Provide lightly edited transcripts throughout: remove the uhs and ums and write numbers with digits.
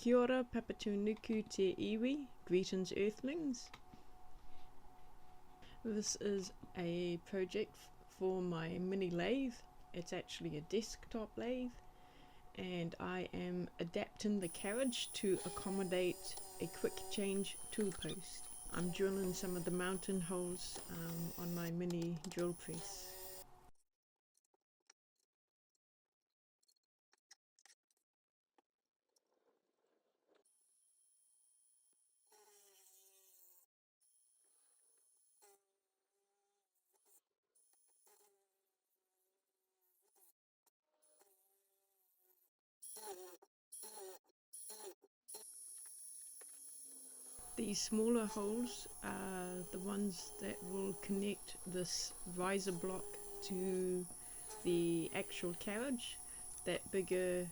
Kia ora, papatunuku te iwi, greetings earthlings. This is a project for my mini lathe. It's actually a desktop lathe, and I am adapting the carriage to accommodate a quick change tool post. I'm drilling some of the mounting holes on my mini drill press. These smaller holes are the ones that will connect this riser block to the actual carriage. That bigger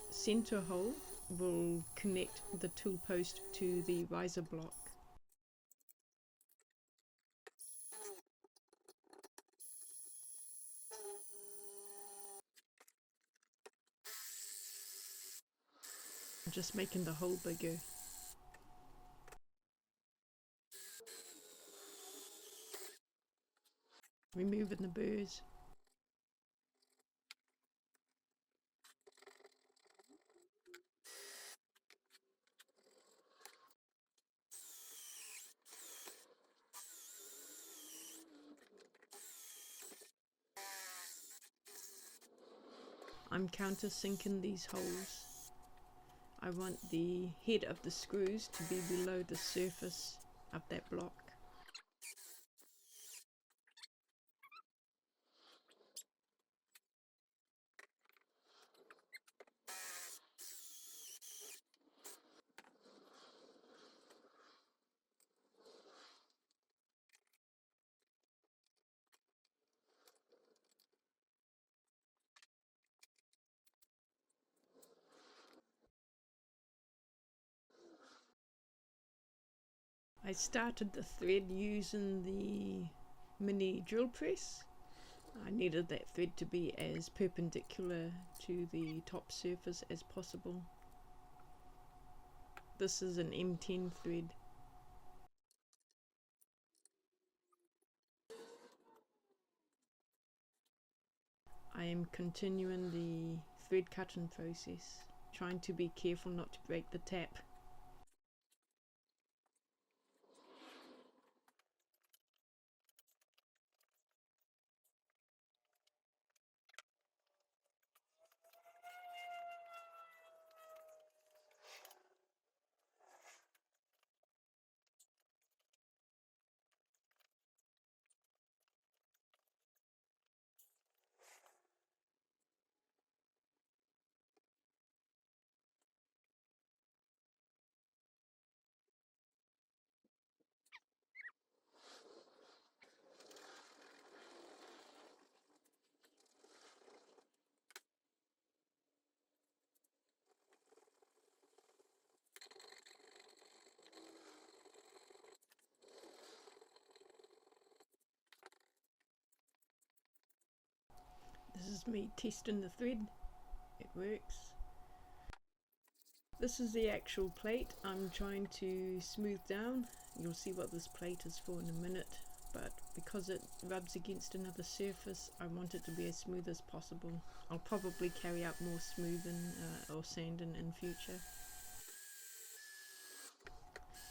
center hole will connect the tool post to the riser block. I'm just making the hole bigger. Removing the burrs. I'm countersinking these holes. I want the head of the screws to be below the surface of that block. I started the thread using the mini drill press. I needed that thread to be as perpendicular to the top surface as possible. This is an M10 thread. I am continuing the thread cutting process, trying to be careful not to break the tap. This is me testing the thread. It works. This is the actual plate I'm trying to smooth down. You'll see what this plate is for in a minute, but because it rubs against another surface, I want it to be as smooth as possible. I'll probably carry out more smoothing or sanding in future.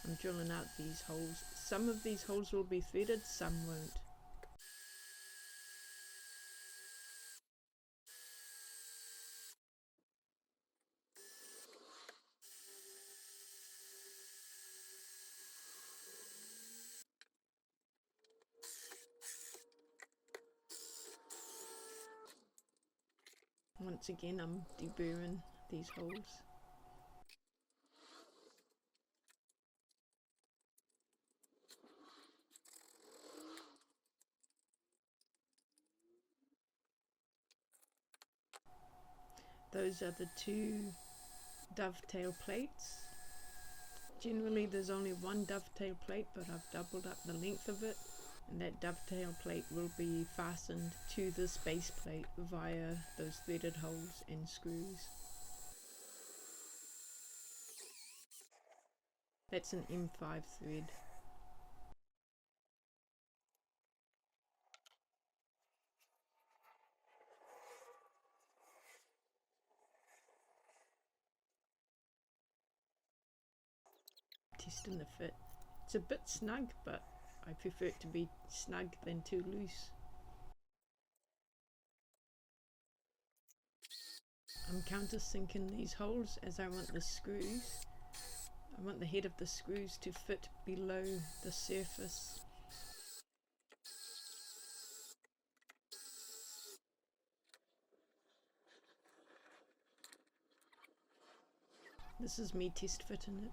I'm drilling out these holes. Some of these holes will be threaded, some won't. Once again, I'm deburring these holes. Those are the two dovetail plates. Generally there's only one dovetail plate, but I've doubled up the length of it, and that dovetail plate will be fastened to this base plate via those threaded holes and screws. That's an M5 thread. Testing the fit. It's a bit snug, but I prefer it to be snug than too loose. I'm countersinking these holes as I want the screws. I want the head of the screws to fit below the surface. This is me test fitting it.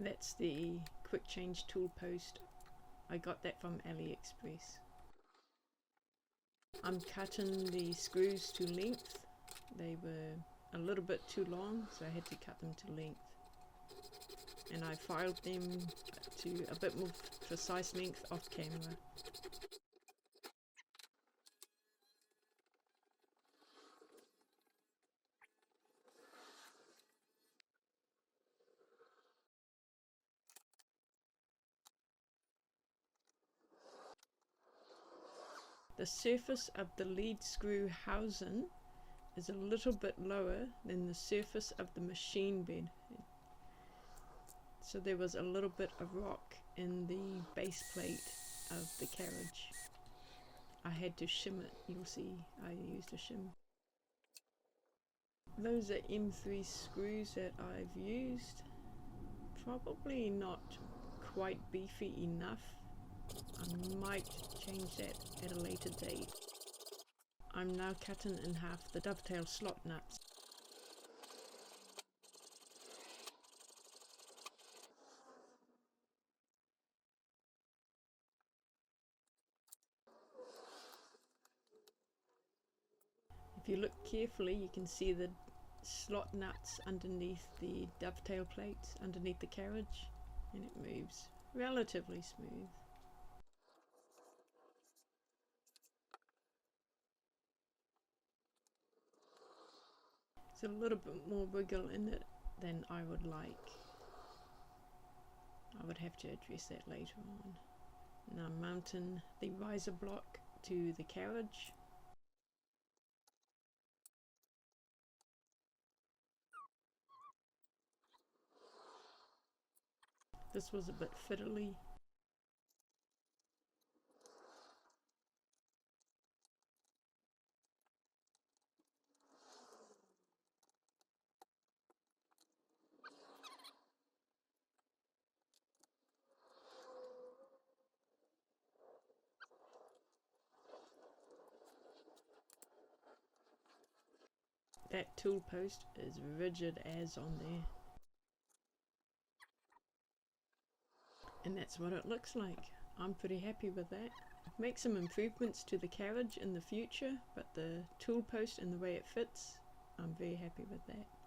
That's the quick change tool post. I got that from AliExpress. I'm cutting the screws to length. They were a little bit too long, so I had to cut them to length. And I filed them to a bit more precise length off camera. The surface of the lead screw housing is a little bit lower than the surface of the machine bed. So there was a little bit of rock in the base plate of the carriage. I had to shim it. You'll see I used a shim. Those are M3 screws that I've used. Probably not quite beefy enough. I might change that at a later date. I'm now cutting in half the dovetail slot nuts. If you look carefully, you can see the slot nuts underneath the dovetail plates, underneath the carriage, and it moves relatively smooth. There's a little bit more wiggle in it than I would like. I would have to address that later on. Now mounting the riser block to the carriage. This was a bit fiddly. That tool post is rigid as on there. And that's what it looks like. I'm pretty happy with that. Make some improvements to the carriage in the future, but the tool post and the way it fits, I'm very happy with that.